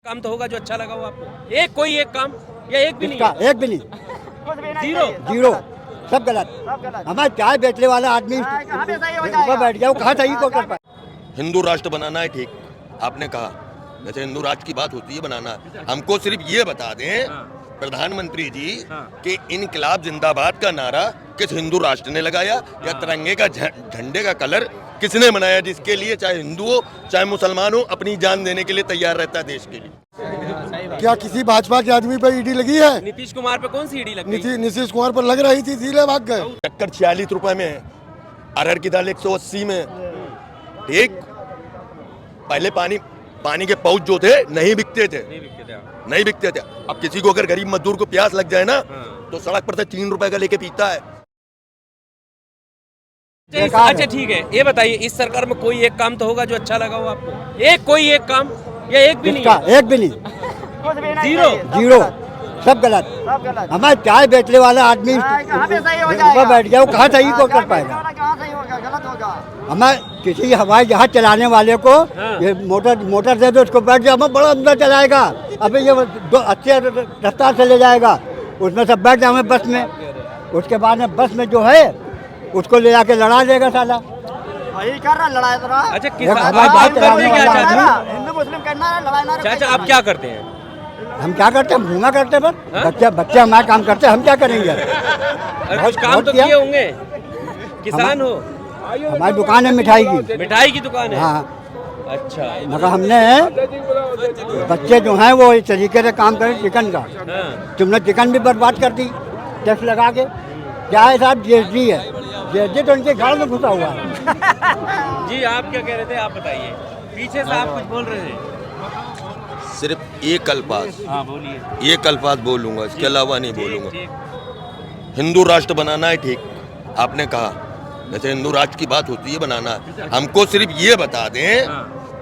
काम तो होगा जो अच्छा लगा हो आपको। एक कोई एक काम या एक भी नहीं इसका है? एक भी नहीं, जीरो। जीरो, सब गलत। हमारे चाय बेचने वाला आदमी ऊपर बैठ गया, वो कहाँ सही को कर पाए। हिंदू राष्ट्र बनाना है, ठीक आपने कहा, जैसे हिंदू राष्ट्र की बात होती है बनाना। हमको सिर्फ ये बता दें प्रधानमंत्री जी कि इनकलाब जिंदाबाद का नारा किस हिंदू राष्ट्र ने लगाया या तिरंगे का झंडे का कलर किसने बनाया, जिसके लिए चाहे हिंदू हो चाहे मुसलमान हो अपनी जान देने के लिए तैयार रहता है देश के लिए। क्या किसी भाजपा के आदमी पर ईडी लगी है? नीतीश कुमार पे कौन सी ईडी लग गई? नीतीश कुमार पर लग रही थी, इसीलिए भाग गए। शक्कर 46 रुपए में है, अरहर की दाल 180 में, ठीक। पहले पानी के पाउच जो थे नहीं बिकते थे, नहीं बिकते थे। अब किसी को अगर गरीब मजदूर को प्यास लग जाए ना तो सड़क पर से 3 रुपए का लेके पीता है। अच्छा ठीक है, ये बताइए इस सरकार में कोई एक काम तो होगा जो अच्छा लगा हो आपको। एक कोई एक काम या एक भी नहीं इसका है? एक भी नहीं, जीरो। जीरो, सब गलत। हमारे चाय बेचने वाला आदमी ऊपर बैठ गया, वो कहाँ सही को कर पाएगा। हमें किसी हवाई जहाज चलाने वाले को ये मोटर दे दो, उसको बैठ जाए, हमें बड़ा अंदर चलाएगा। अभी ये अच्छे रफ्तार से ले जाएगा, उसमें सब बैठ जाए हमें बस में। उसके बाद में बस में जो है उसको ले जाके लड़ा देगा साला। वही कर रहा लड़ाई तो रहा। अच्छा एक किसान हवाई आप जहाज करते चलाने क्या वाला चाचा? आदमी। हिंदू मुस्लिम करना है, लड़ाई ना। चाचा आप क्या करते हैं? हम क्या करते हैं, घूमा करते हैं हाँ? बस। बच्चे हमारा काम करते हैं, हम क्या करेंगे। अरे कुछ काम बहुत तो किया। किए होंगे, किसान हो। हमारी दुकान है मिठाई की। मिठाई की दुकान है? हाँ, अच्छा। मगर हमने बच्चे जो हैं वो इस तरीके से काम करें चिकन का। हाँ। तुमने चिकन भी बर्बाद कर दी टैक्स लगा के। क्या है साहब, जीएसटी है, जीएसटी तो उनके गाड़ में घुसा हुआ है। जी आप क्या कह रहे थे, आप बताइए। पीछे से आप कुछ बोल रहे थे। सिर्फ एक अल्फाज, हाँ बोलिए। एक अल्फाज बोलूंगा, इसके अलावा नहीं बोलूंगा। ठीक। हिंदू राष्ट्र बनाना है, ठीक आपने कहा, जैसे हिंदू राष्ट्र की बात होती है बनाना। हमको सिर्फ ये बता दें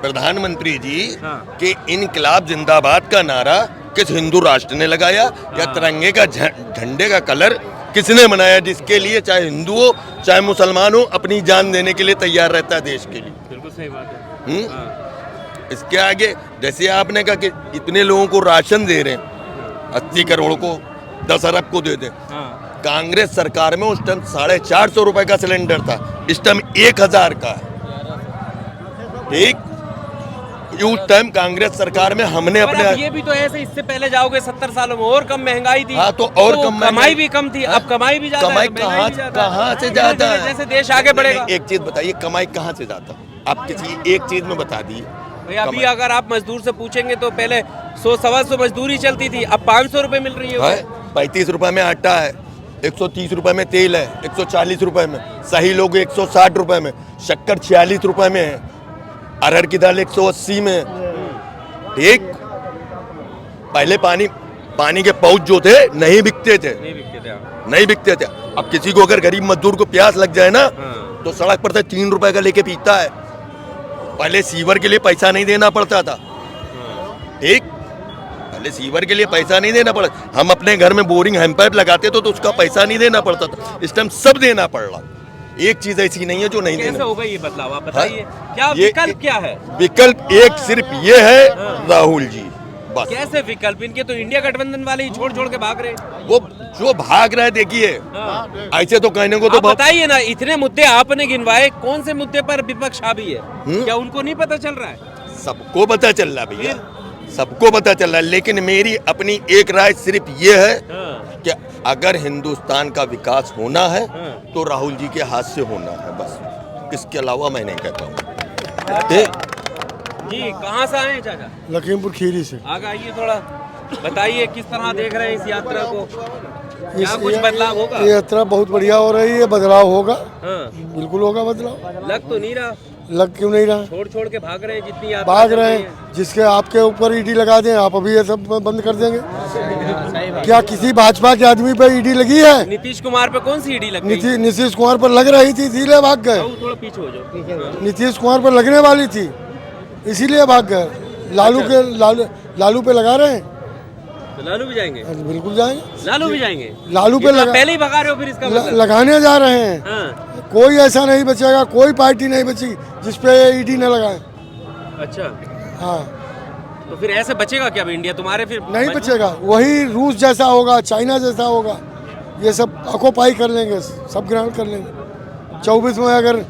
प्रधानमंत्री जी कि इनकलाब जिंदाबाद का नारा किस हिंदू राष्ट्र ने लगाया या तिरंगे का झंडे का कलर किसने बनाया, जिसके लिए चाहे हिंदू हो चाहे मुसलमान हो अपनी जान देने के लिए तैयार रहता है देश के लिए। बिल्कुल सही बात है। इसके आगे जैसे आपने कहा कि इतने लोगों को राशन दे रहे हैं, 80 करोड़ को 10 अरब को दे दें। कांग्रेस सरकार में उस टाइम 450 रुपए का सिलेंडर था, इस टाइम 1000 का है, ठीक। उस टाइम कांग्रेस सरकार में हमने अपने ये भी तो ऐसे, इससे पहले जाओगे 70 सालों में और कम महंगाई थी। हाँ, तो और कम कमाई भी कम थी, अब कमाई भी ज्यादा है, कमाई महंगाई भी ज्यादा है। कहाँ से ज्यादा है? जैसे देश आगे बढ़ेगा। एक चीज बताइए, कमाई कहाँ से ज्यादा? आप किसी एक चीज में बता दिए। भाई अभी अगर आप मजदूर से पूछेंगे तो पहले 100-125 मजदूरी चलती थी, अब 500 रुपए मिल रही है। 35 रुपए में आटा है, 130 रुपए में तेल है, 140 रुपए में, सही लोग 160 रुपए में, शक्कर 46 रुपए में है, अरहर की दाल 180 में, ठीक। पहले पानी के पाउच जो थे नहीं बिकते थे, नहीं बिकते थे। अब किसी को अगर गरीब मजदूर को प्यास लग जाए ना तो सड़क पर से 3 रुपए का लेके पीता है। पहले सीवर के लिए पैसा नहीं देना पड़ता था, ठीक। पहले सीवर के लिए पैसा नहीं देना पड़ा। हम अपने घर में बोरिंग हैंडपाइप लगाते तो उसका पैसा नहीं देना पड़ता था, इस टाइम सब देना पड़ रहा। एक चीज ऐसी नहीं है जो नहीं कैसे देना। होगा ये बदलाव, आप बताइए। क्या विकल्प क्या है? विकल्प एक सिर्फ ये है, राहुल जी, बस। कैसे विकल्प? इनके तो इंडिया गठबंधन वाले ही छोड़ छोड़ के भाग रहे। वो जो भाग रहे, देखिए ऐसे तो कहने को तो आप बताइए ना, इतने मुद्दे आपने गिनवाए, कौन से मुद्दे पर विपक्ष हावी है? क्या उनको नहीं पता चल रहा है? सबको पता चल रहा है भैया, सबको पता चल रहा है। लेकिन मेरी अपनी एक राय सिर्फ ये है कि अगर हिंदुस्तान का विकास होना है तो राहुल जी के हाथ से होना है, बस। इसके अलावा मैं नहीं कहता हूँ। जी कहाँ से आए हैं चाचा? लखीमपुर खीरी से। आगे आइए थोड़ा, बताइए किस तरह देख रहे हैं इस यात्रा को, क्या कुछ बदलाव होगा? ये यात्रा बहुत बढ़िया हो रही है, बदलाव होगा। हाँ। बिल्कुल होगा बदलाव। लग तो नहीं रहा, लग क्यों नहीं रहा? छोड़ छोड़ के भाग रहे हैं जितनी यात्रा भाग चल रहे रही है। हैं, जिसके आपके ऊपर ईडी लगा दें, आप अभी ये सब बंद कर देंगे। क्या किसी भाजपा के आदमी पर ईडी लगी है? नीतीश कुमार पे कौन सी ईडी लग गई? नीतीश कुमार पर लग रही थी, इसीलिए भाग गए। थोड़ा पीछे हो जाओ। नीतीश कुमार पर लगने वाली थी, इसीलिए भाग गए। लालू पे लगा रहे हैं, तो लालू भी जाएंगे? बिल्कुल जाएंगे। लालू भी जाएंगे? लालू पे पहले ही भगा रहे हो फिर इसका मतलब? लगाने जा रहे हैं। हाँ। कोई ऐसा नहीं बचेगा, कोई पार्टी नहीं बची जिसपे ईडी न लगाए। अच्छा। हाँ, तो फिर ऐसे बचेगा क्या अभी इंडिया तुम्हारे फिर नहीं बचेगा, वही रूस जैसा होगा, चाइना जैसा होगा, ये सब ऑक्युपाई कर लेंगे, सब ग्रहण कर लेंगे। 24 में अगर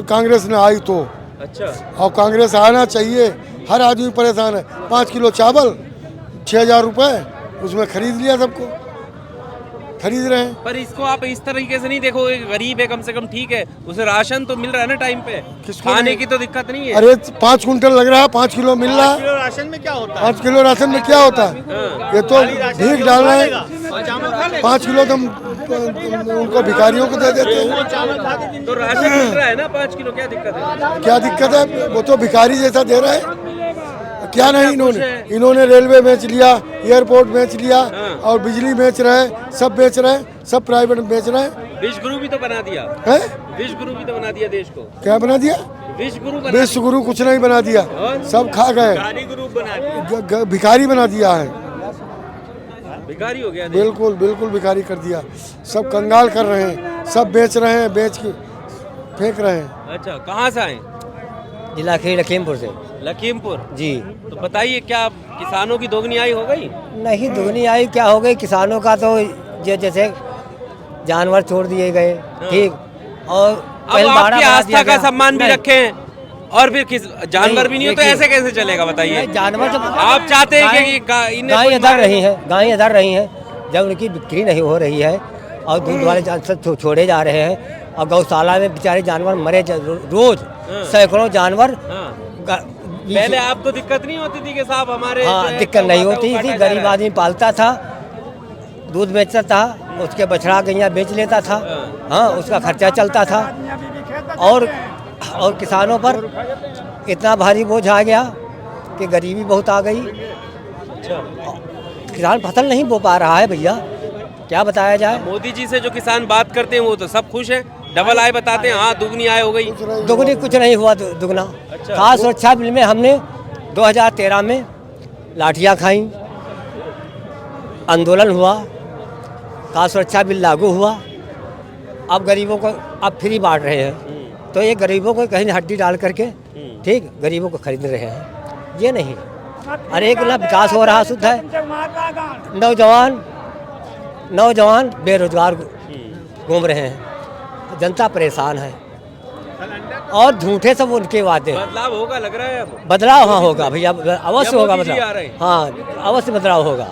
कांग्रेस ने आई तो, अच्छा और कांग्रेस आना चाहिए। हर आदमी परेशान है। 5 किलो चावल 6,000 रुपये, उसमें खरीद लिया, सबको खरीद रहे हैं। पर इसको आप इस तरीके से नहीं देखो, एक गरीब है कम से कम, ठीक है, उसे राशन तो मिल रहा है ना टाइम पे, किसको खाने नहीं? की तो दिक्कत नहीं है। अरे 5 कुंटल लग रहा है, 5 किलो मिल रहा है। राशन में क्या होता 5 किलो राशन में क्या होता है? ये तो भीख डालना है। 5 किलो तो उनको भिखारियों को दे देते हैं। तो राशन मिल रहा है ना 5 किलो, क्या दिक्कत है? क्या दिक्कत है? वो तो भिखारी जैसा दे रहे हैं। क्या नहीं, इन्होंने रेलवे बेच लिया, एयरपोर्ट बेच लिया, और बिजली बेच रहे हैं, सब बेच रहे हैं, सब प्राइवेट बेच रहे हैं। विश्व गुरु भी तो बना दिया है? विश्व गुरु भी तो बना दिया देश को। क्या बना दिया? विश्व गुरु बना विश्व गुरु कुछ नहीं बना दिया, सब खा गए। गुरु बना दिया, भिखारी बना दिया है, भिखारी हो गया देश। बिल्कुल बिल्कुल भिखारी कर दिया। सब कंगाल कर रहे हैं, सब बेच रहे हैं, बेच के फेंक रहे हैं। अच्छा, कहाँ से आए? जिला खेल लखीमपुर से लखीमपुर जी। तो बताइए, क्या किसानों की दोगुनी आई हो गई? नहीं दुगनी आई क्या हो गई, किसानों का तो जैसे जानवर छोड़ दिए गए, ठीक, और अब आपकी आस्था का सम्मान भी रखे हैं, और फिर जानवर भी नहीं हो तो ऐसे कैसे चलेगा बताइए? जानवर जब आप चाहते हैं कि गाय अधर रही है, गाय अधर रही है, जब उनकी बिक्री नहीं हो रही है और दूध वाले जानवर छोड़े जा रहे हैं, और गौशाला में बेचारे जानवर मरे रोज सैकड़ों जानवर। पहले आपको दिक्कत नहीं होती थी कि साहब हमारे दिक्कत नहीं होती थी, गरीब आदमी पालता था, दूध बेचता था, उसके बछड़ा गैया बेच लेता था, हाँ उसका खर्चा चलता था। और किसानों पर इतना भारी बोझ आ गया कि गरीबी बहुत आ गई। किसान फसल नहीं बो पा रहा है भैया, क्या बताया जाए। मोदी जी से जो किसान बात करते हैं वो तो सब खुश हैं, डबल आय बताते हैं, हाँ दुगनी आय हो गई। दुगनी कुछ नहीं हुआ, दुगना। अच्छा। खाद्य सुरक्षा बिल में हमने 2013 में लाठियाँ खाई, आंदोलन हुआ, खाद्य सुरक्षा बिल लागू हुआ, अब गरीबों को अब फ्री बांट रहे हैं, तो ये गरीबों को कहीं हड्डी डाल करके, ठीक, गरीबों को खरीद रहे हैं, ये नहीं। अरे एक ना विकास हो रहा शुद्ध है, नौजवान बेरोजगार घूम रहे हैं, जनता परेशान है, और झूठे सब उनके वादे हैं। बदलाव होगा लग रहा है अब। बदलाव हाँ होगा भैया, अवश्य होगा मोदी जी आ बदलाव, रहे हैं। हाँ अवश्य बदलाव होगा।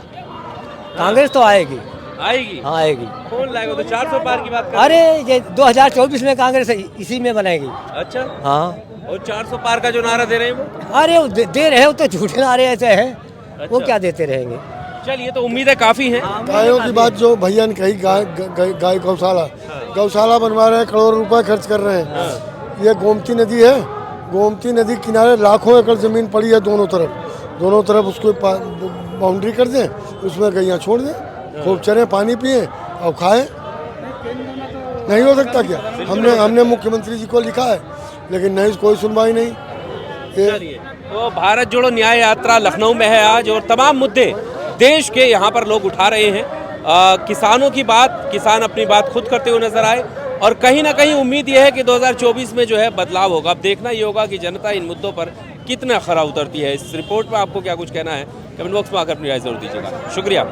कांग्रेस तो आएगी, आएगी, हाँ आएगी। कौन लाएगा? तो 400 पार की बात कर। अरे ये 2024 में कांग्रेस इसी में बनेगी। अच्छा, हाँ, और 400 पार का जो नारा दे रहे हैं वो? अरे वो दे रहे हो तो झूठे नारे ऐसे हैं, वो अच्छा। क्या देते रहेंगे। चलिए, तो उम्मीदें काफी हैं। गायों की बात जो भैया ने कही, गाय गौशाला बनवा रहे हैं, करोड़ों रुपए खर्च कर रहे हैं। ये गोमती नदी है, गोमती नदी किनारे लाखों एकड़ जमीन पड़ी है, दोनों तरफ उसको बाउंड्री कर दें, उसमें गैया छोड़ दें, खूब चरे, पानी पिए और खाएं। नहीं हो सकता क्या? हमने मुख्यमंत्री जी को लिखा है, लेकिन नहीं, कोई सुनवाई नहीं। चलिए, तो भारत जोड़ो न्याय यात्रा लखनऊ में है आज, और तमाम मुद्दे देश के यहाँ पर लोग उठा रहे हैं। किसानों की बात, किसान अपनी बात खुद करते हुए नजर आए, और कहीं ना कहीं उम्मीद यह है कि 2024 में जो है बदलाव होगा। अब देखना ये होगा कि जनता इन मुद्दों पर कितना खरा उतरती है। इस रिपोर्ट में आपको क्या कुछ कहना है, कमेंट बॉक्स में आकर अपनी राय जरूर दीजिएगा। शुक्रिया।